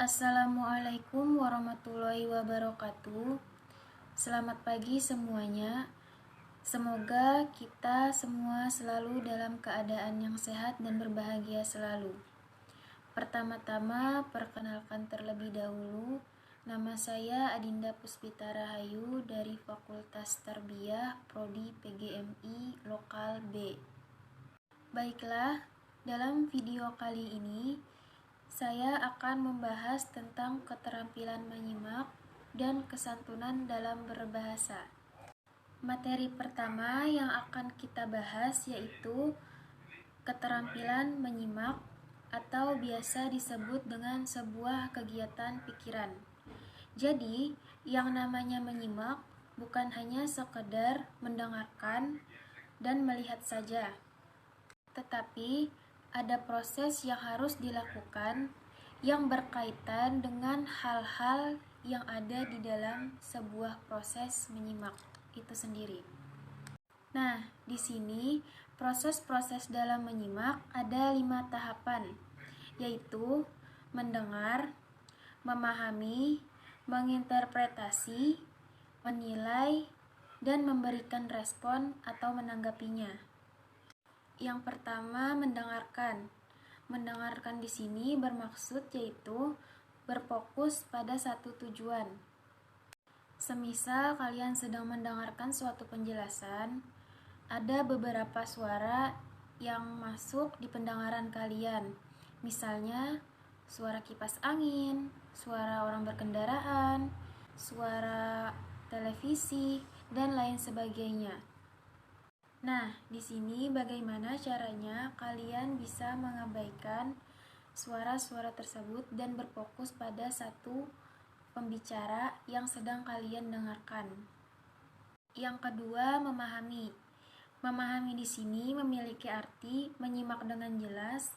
Assalamualaikum warahmatullahi wabarakatuh. Selamat pagi semuanya. Semoga kita semua selalu dalam keadaan yang sehat dan berbahagia selalu. Pertama-tama, perkenalkan terlebih dahulu, nama saya Adinda Puspita Rahayu dari Fakultas Tarbiyah Prodi PGMI Lokal B. Baiklah, dalam video kali ini saya akan membahas tentang keterampilan menyimak dan kesantunan dalam berbahasa. Materi pertama yang akan kita bahas yaitu keterampilan menyimak atau biasa disebut dengan sebuah kegiatan pikiran. Jadi, yang namanya menyimak bukan hanya sekedar mendengarkan dan melihat saja, tetapi ada proses yang harus dilakukan yang berkaitan dengan hal-hal yang ada di dalam sebuah proses menyimak itu sendiri. Nah, di sini proses-proses dalam menyimak ada 5 tahapan, yaitu mendengar, memahami, menginterpretasi, menilai, dan memberikan respon atau menanggapinya. Yang pertama, mendengarkan. Mendengarkan di sini bermaksud yaitu berfokus pada satu tujuan. Semisal kalian sedang mendengarkan suatu penjelasan, ada beberapa suara yang masuk di pendengaran kalian. Misalnya, suara kipas angin, suara orang berkendaraan, suara televisi, dan lain sebagainya. Nah, di sini bagaimana caranya kalian bisa mengabaikan suara-suara tersebut dan berfokus pada satu pembicara yang sedang kalian dengarkan. Yang kedua, memahami. Memahami di sini memiliki arti menyimak dengan jelas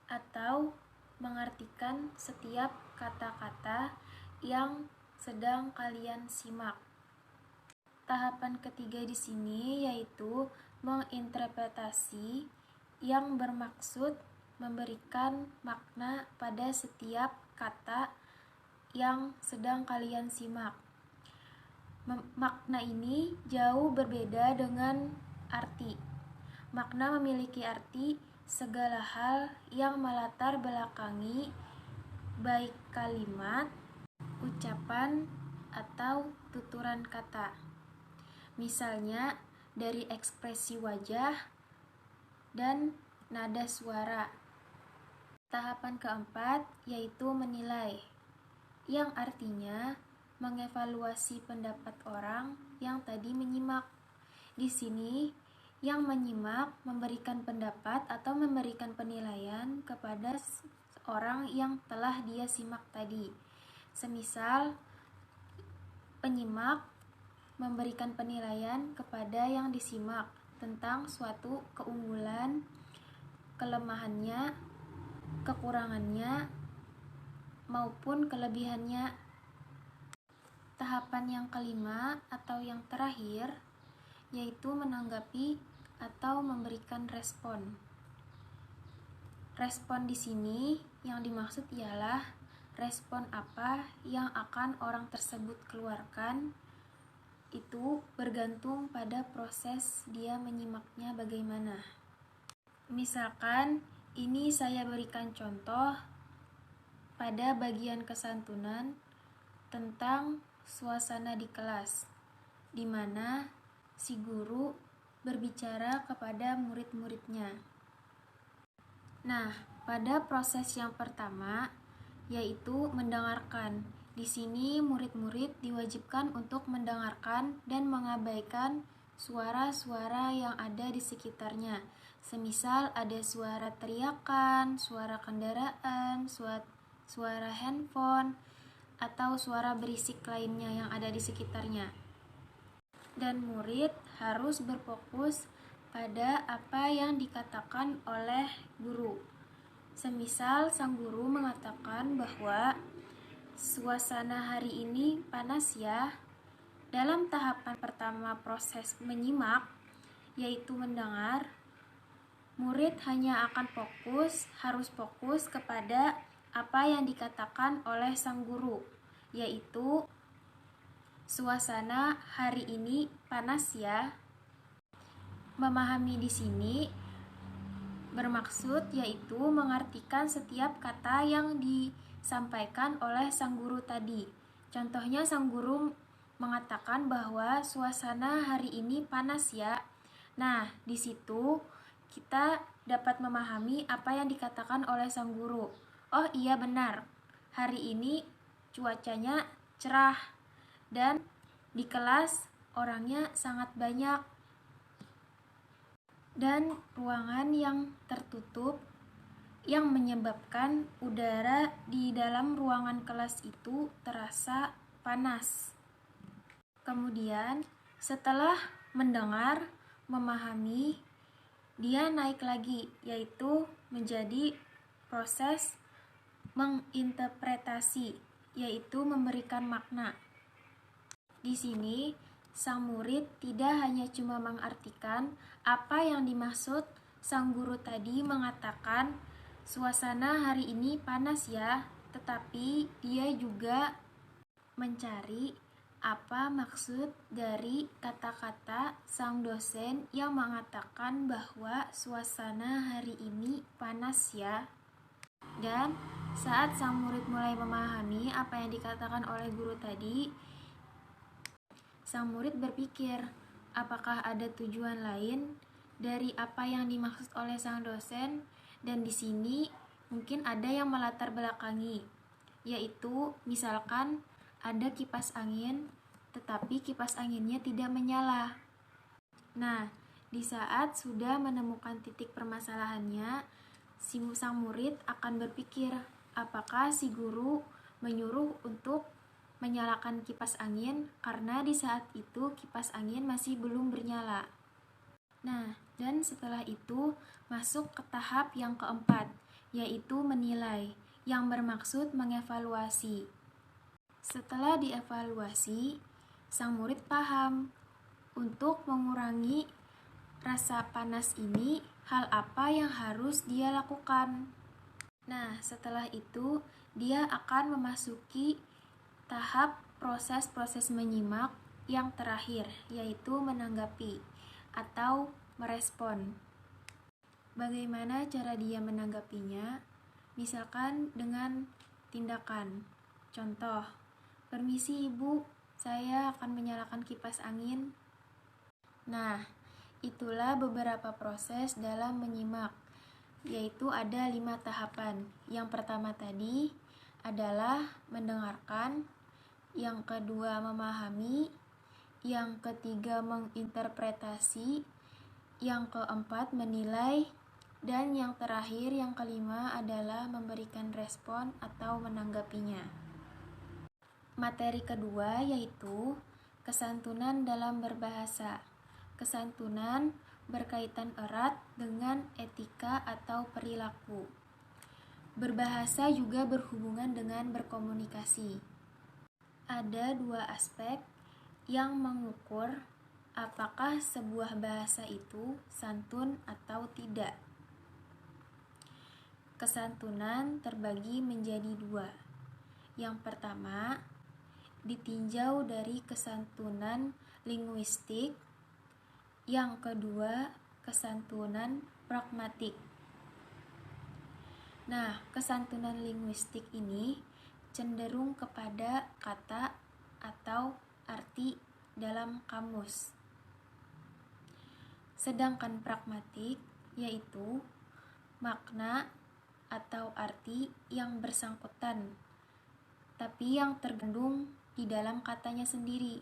atau mengartikan setiap kata-kata yang sedang kalian simak. Tahapan ketiga di sini yaitu menginterpretasi yang bermaksud memberikan makna pada setiap kata yang sedang kalian simak. Makna ini jauh berbeda dengan arti. Makna memiliki arti segala hal yang melatar belakangi baik kalimat, ucapan, atau tuturan kata. Misalnya dari ekspresi wajah dan nada suara. Tahapan keempat yaitu menilai, yang artinya mengevaluasi pendapat orang yang tadi menyimak. Di sini yang menyimak memberikan pendapat atau memberikan penilaian kepada orang yang telah dia simak tadi. Semisal penyimak memberikan penilaian kepada yang disimak tentang suatu keunggulan, kelemahannya, kekurangannya, maupun kelebihannya. Tahapan yang kelima atau yang terakhir yaitu menanggapi atau memberikan respon. Respon di sini yang dimaksud ialah respon apa yang akan orang tersebut keluarkan. Itu bergantung pada proses dia menyimaknya bagaimana. Misalkan ini saya berikan contoh pada bagian kesantunan tentang suasana di kelas, di mana si guru berbicara kepada murid-muridnya. Nah, pada proses yang pertama yaitu mendengarkan. Di sini murid-murid diwajibkan untuk mendengarkan dan mengabaikan suara-suara yang ada di sekitarnya. Semisal ada suara teriakan, suara kendaraan, suara handphone, atau suara berisik lainnya yang ada di sekitarnya. Dan murid harus berfokus pada apa yang dikatakan oleh guru. Semisal sang guru mengatakan bahwa suasana hari ini panas ya. Dalam tahapan pertama proses menyimak, yaitu mendengar, murid hanya akan harus fokus kepada apa yang dikatakan oleh sang guru, yaitu suasana hari ini panas ya. Memahami di sini bermaksud yaitu mengartikan setiap kata yang disampaikan oleh sang guru tadi. Contohnya sang guru mengatakan bahwa suasana hari ini panas ya. Nah, di situ kita dapat memahami apa yang dikatakan oleh sang guru. Oh iya benar, hari ini cuacanya cerah dan di kelas orangnya sangat banyak. Dan ruangan yang tertutup yang menyebabkan udara di dalam ruangan kelas itu terasa panas. Kemudian setelah mendengar, memahami, dia naik lagi, yaitu menjadi proses menginterpretasi, yaitu memberikan makna. Di sini sang murid tidak hanya cuma mengartikan apa yang dimaksud sang guru tadi mengatakan suasana hari ini panas ya, tetapi dia juga mencari apa maksud dari kata-kata sang dosen yang mengatakan bahwa suasana hari ini panas ya. Dan saat sang murid mulai memahami apa yang dikatakan oleh guru tadi, sang murid berpikir, apakah ada tujuan lain dari apa yang dimaksud oleh sang dosen? Dan di sini mungkin ada yang melatar belakangi, yaitu misalkan ada kipas angin, tetapi kipas anginnya tidak menyala. Nah, di saat sudah menemukan titik permasalahannya, sang murid akan berpikir, apakah si guru menyuruh untuk menyalakan kipas angin karena di saat itu kipas angin masih belum bernyala. Nah, dan setelah itu masuk ke tahap yang keempat, yaitu menilai, yang bermaksud mengevaluasi. Setelah dievaluasi, sang murid paham untuk mengurangi rasa panas ini, hal apa yang harus dia lakukan. Nah, setelah itu dia akan memasuki tahap proses-proses menyimak yang terakhir, yaitu menanggapi atau merespon. Bagaimana cara dia menanggapinya? Misalkan dengan tindakan. Contoh, permisi ibu, saya akan menyalakan kipas angin. Nah, itulah beberapa proses dalam menyimak, yaitu ada 5 tahapan. Yang pertama tadi adalah mendengarkan, yang kedua memahami, yang ketiga menginterpretasi, yang keempat menilai, dan yang terakhir yang kelima adalah memberikan respon atau menanggapinya. Materi kedua yaitu kesantunan dalam berbahasa. Kesantunan berkaitan erat dengan etika atau perilaku. Berbahasa juga berhubungan dengan berkomunikasi. Ada 2 aspek yang mengukur apakah sebuah bahasa itu santun atau tidak. Kesantunan terbagi menjadi 2. Yang pertama, ditinjau dari kesantunan linguistik. Yang kedua, kesantunan pragmatik. Nah, kesantunan linguistik ini cenderung kepada kata atau arti dalam kamus. Sedangkan pragmatik yaitu makna atau arti yang bersangkutan, tapi yang terkandung di dalam katanya sendiri.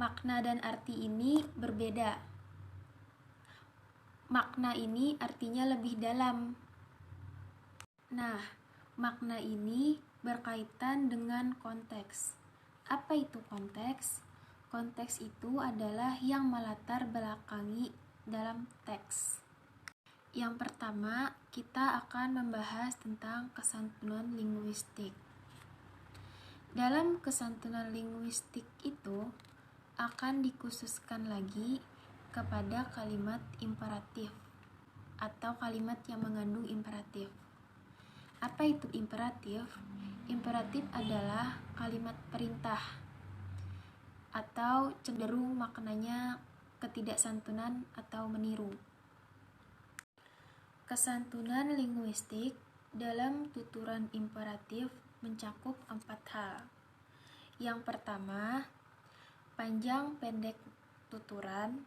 Makna dan arti ini berbeda. Makna ini artinya lebih dalam. Nah, makna ini berkaitan dengan konteks. Apa itu konteks? Konteks itu adalah yang melatar belakangi dalam teks. Yang pertama, kita akan membahas tentang kesantunan linguistik. Dalam kesantunan linguistik itu akan dikhususkan lagi kepada kalimat imperatif atau kalimat yang mengandung imperatif. Apa itu imperatif? Imperatif adalah kalimat perintah atau cenderung maknanya ketidaksantunan atau meniru. Kesantunan linguistik dalam tuturan imperatif mencakup 4 hal. Yang pertama, panjang pendek tuturan.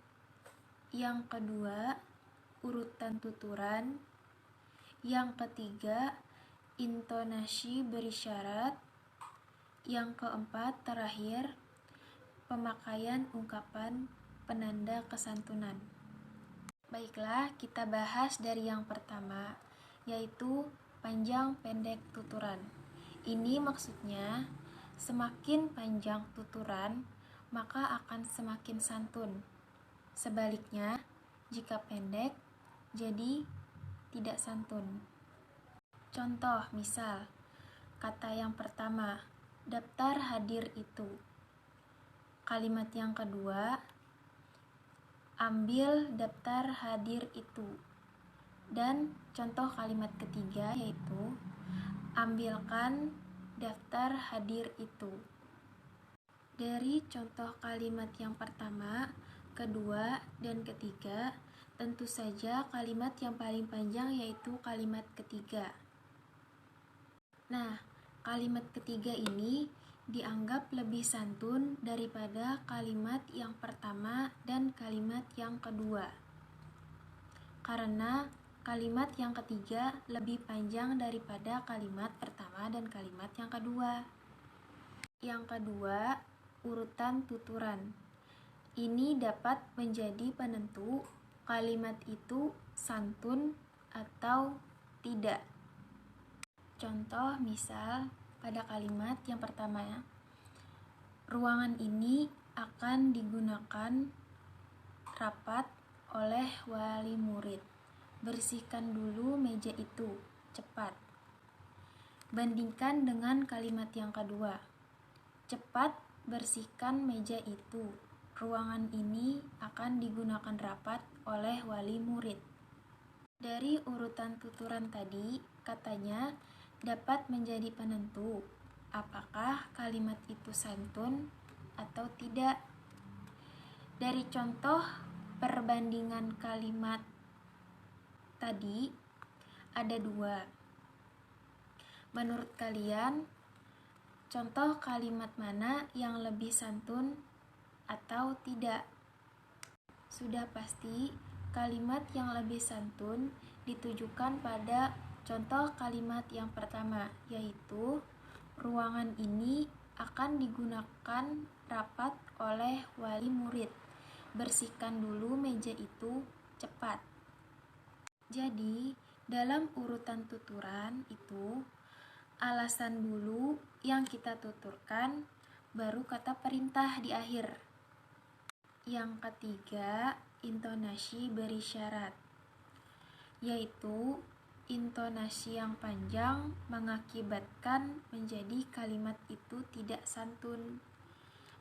Yang kedua, urutan tuturan. Yang ketiga, intonasi berisyarat. Yang keempat, terakhir, pemakaian ungkapan penanda kesantunan. Baiklah, kita bahas dari yang pertama, yaitu panjang pendek tuturan. Ini maksudnya, semakin panjang tuturan, maka akan semakin santun. Sebaliknya, jika pendek, jadi tidak santun. Contoh, misal, kata yang pertama, daftar hadir itu. Kalimat yang kedua, ambil daftar hadir itu. Dan contoh kalimat ketiga yaitu, ambilkan daftar hadir itu. Dari contoh kalimat yang pertama, kedua, dan ketiga, tentu saja kalimat yang paling panjang yaitu kalimat ketiga. Nah, kalimat ketiga ini dianggap lebih santun daripada kalimat yang pertama dan kalimat yang kedua. Karena kalimat yang ketiga lebih panjang daripada kalimat pertama dan kalimat yang kedua. Yang kedua, urutan tuturan. Ini dapat menjadi penentu kalimat itu santun atau tidak. Contoh, misal pada kalimat yang pertama, ruangan ini akan digunakan rapat oleh wali murid. Bersihkan dulu meja itu, cepat. Bandingkan dengan kalimat yang kedua, cepat bersihkan meja itu. Ruangan ini akan digunakan rapat oleh wali murid. Dari urutan tuturan tadi, katanya dapat menjadi penentu apakah kalimat itu santun atau tidak. Dari contoh perbandingan kalimat tadi ada 2. Menurut kalian, contoh kalimat mana yang lebih santun atau tidak? Sudah pasti kalimat yang lebih santun ditujukan pada contoh kalimat yang pertama, yaitu ruangan ini akan digunakan rapat oleh wali murid. Bersihkan dulu meja itu, cepat. Jadi, dalam urutan tuturan itu, alasan dulu yang kita tuturkan, baru kata perintah di akhir. Yang ketiga, intonasi berisyarat, yaitu intonasi yang panjang mengakibatkan menjadi kalimat itu tidak santun.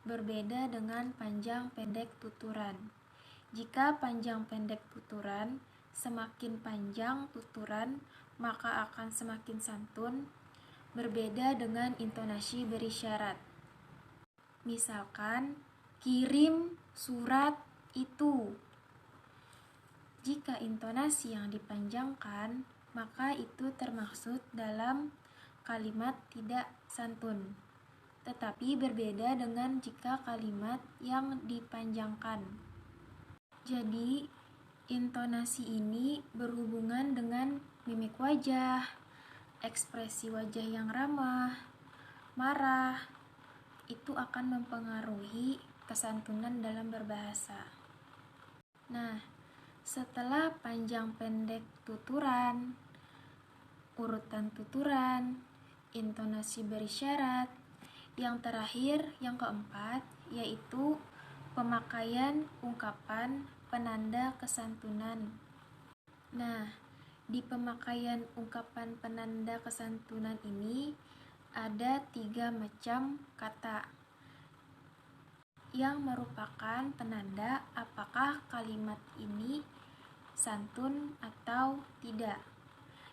Berbeda dengan panjang pendek tuturan. Jika panjang pendek tuturan, semakin panjang tuturan, maka akan semakin santun. Berbeda dengan intonasi berisyarat. Misalkan, kirim surat itu. Jika intonasi yang dipanjangkan, maka itu termaksud dalam kalimat tidak santun. Tetapi berbeda dengan jika kalimat yang dipanjangkan. Jadi, intonasi ini berhubungan dengan mimik wajah, ekspresi wajah yang ramah, marah, itu akan mempengaruhi kesantunan dalam berbahasa. Nah, setelah panjang pendek tuturan, urutan tuturan, intonasi berisyarat, yang terakhir, yang keempat, yaitu pemakaian ungkapan penanda kesantunan. Nah, di pemakaian ungkapan penanda kesantunan ini ada 3 macam kata yang merupakan penanda apakah kalimat ini santun atau tidak.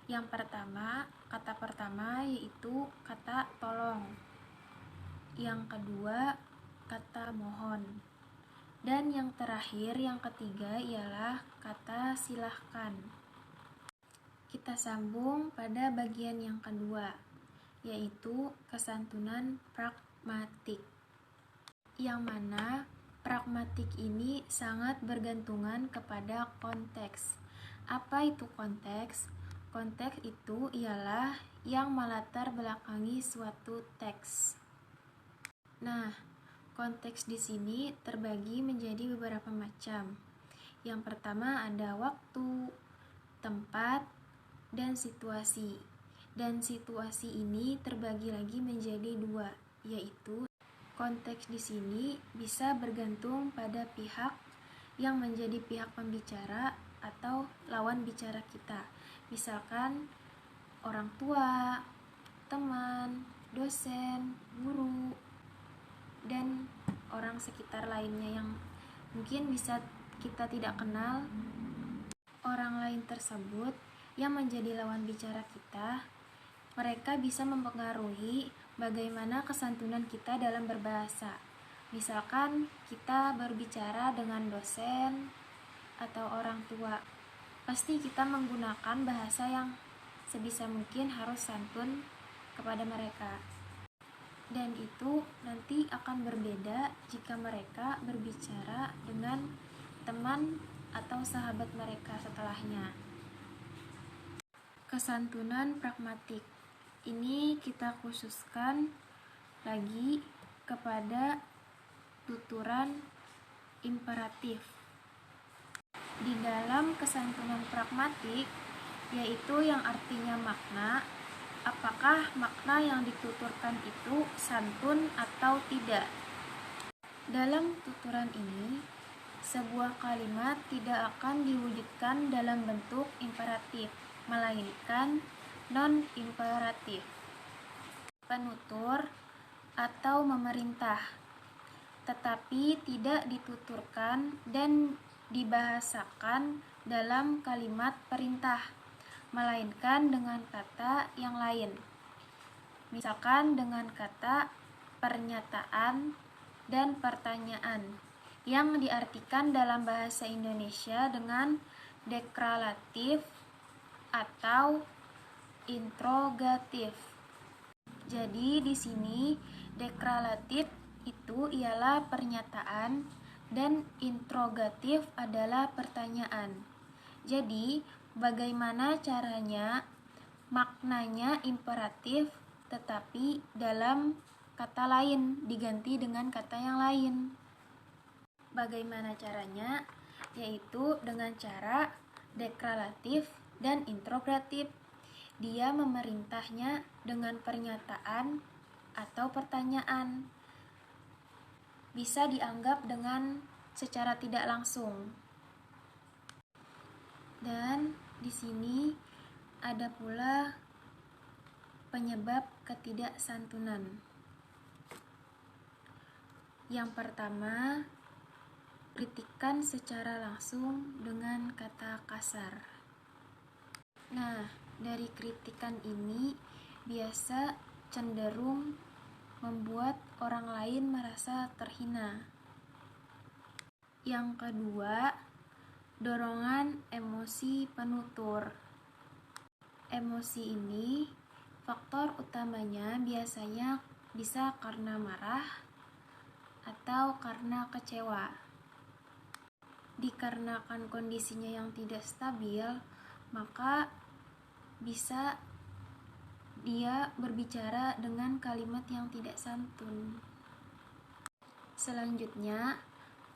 Yang pertama, kata pertama yaitu kata tolong. Yang kedua, kata mohon. Dan yang terakhir, yang ketiga ialah kata silahkan. Kita sambung pada bagian yang kedua, yaitu kesantunan pragmatik. Yang mana pragmatik ini sangat bergantungan kepada konteks. Apa itu konteks? Konteks itu ialah yang melatar belakangi suatu teks. Nah, konteks di sini terbagi menjadi beberapa macam. Yang pertama ada waktu, tempat, dan situasi. Dan situasi ini terbagi lagi menjadi dua, yaitu konteks di sini bisa bergantung pada pihak yang menjadi pihak pembicara atau lawan bicara kita. Misalkan orang tua, teman, dosen, guru, dan orang sekitar lainnya yang mungkin bisa kita tidak kenal. Orang lain tersebut yang menjadi lawan bicara kita, mereka bisa mempengaruhi bagaimana kesantunan kita dalam berbahasa. Misalkan kita berbicara dengan dosen atau orang tua, pasti kita menggunakan bahasa yang sebisa mungkin harus santun kepada mereka. Dan itu nanti akan berbeda jika mereka berbicara dengan teman atau sahabat mereka setelahnya. Kesantunan pragmatik ini kita khususkan lagi kepada tuturan imperatif. Di dalam kesantunan pragmatik, yaitu yang artinya makna, apakah makna yang dituturkan itu santun atau tidak. Dalam tuturan ini, sebuah kalimat tidak akan diwujudkan dalam bentuk imperatif, melainkan non-imperatif, penutur atau memerintah, tetapi tidak dituturkan dan dibahasakan dalam kalimat perintah, melainkan dengan kata yang lain. Misalkan dengan kata pernyataan dan pertanyaan yang diartikan dalam bahasa Indonesia dengan deklaratif atau interrogatif. Jadi di sini deklaratif itu ialah pernyataan dan interrogatif adalah pertanyaan. Jadi bagaimana caranya maknanya imperatif tetapi dalam kata lain diganti dengan kata yang lain. Bagaimana caranya? Yaitu dengan cara deklaratif dan interrogatif. Dia memerintahnya dengan pernyataan atau pertanyaan. Bisa dianggap dengan secara tidak langsung. Dan di sini ada pula penyebab ketidaksantunan. Yang pertama, kritikan secara langsung dengan kata kasar. Nah, dari kritikan ini biasa cenderung membuat orang lain merasa terhina. Yang kedua, dorongan emosi penutur. Emosi ini faktor utamanya biasanya bisa karena marah atau karena kecewa. Dikarenakan kondisinya yang tidak stabil, maka bisa dia berbicara dengan kalimat yang tidak santun. Selanjutnya,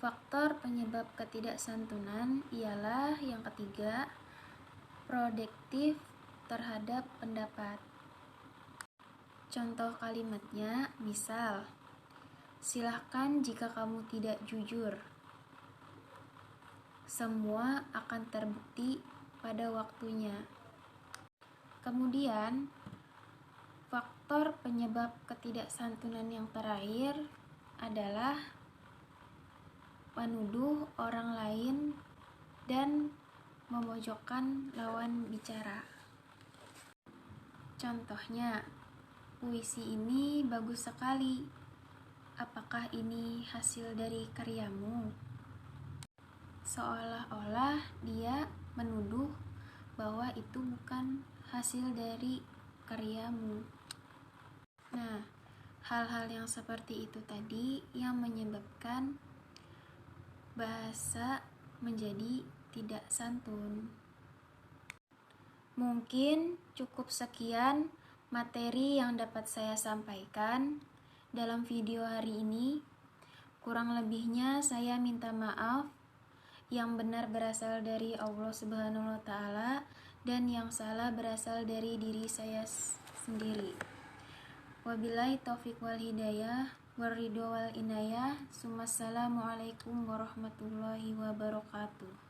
faktor penyebab ketidaksantunan ialah yang ketiga, proyektif terhadap pendapat. Contoh kalimatnya, misal, silahkan jika kamu tidak jujur. Semua akan terbukti pada waktunya. Kemudian, faktor penyebab ketidaksantunan yang terakhir adalah menuduh orang lain dan memojokkan lawan bicara. Contohnya, puisi ini bagus sekali. Apakah ini hasil dari karyamu? Seolah-olah dia menuduh bahwa itu bukan hasil dari karyamu. Nah, hal-hal yang seperti itu tadi yang menyebabkan bahasa menjadi tidak santun. Mungkin cukup sekian materi yang dapat saya sampaikan dalam video hari ini. Kurang lebihnya saya minta maaf. Yang benar berasal dari Allah Subhanahu wa Ta'ala, dan yang salah berasal dari diri saya sendiri. Wabillahi taufiq wal hidayah, waridho wal inayah. Assalamualaikum warahmatullahi wabarakatuh.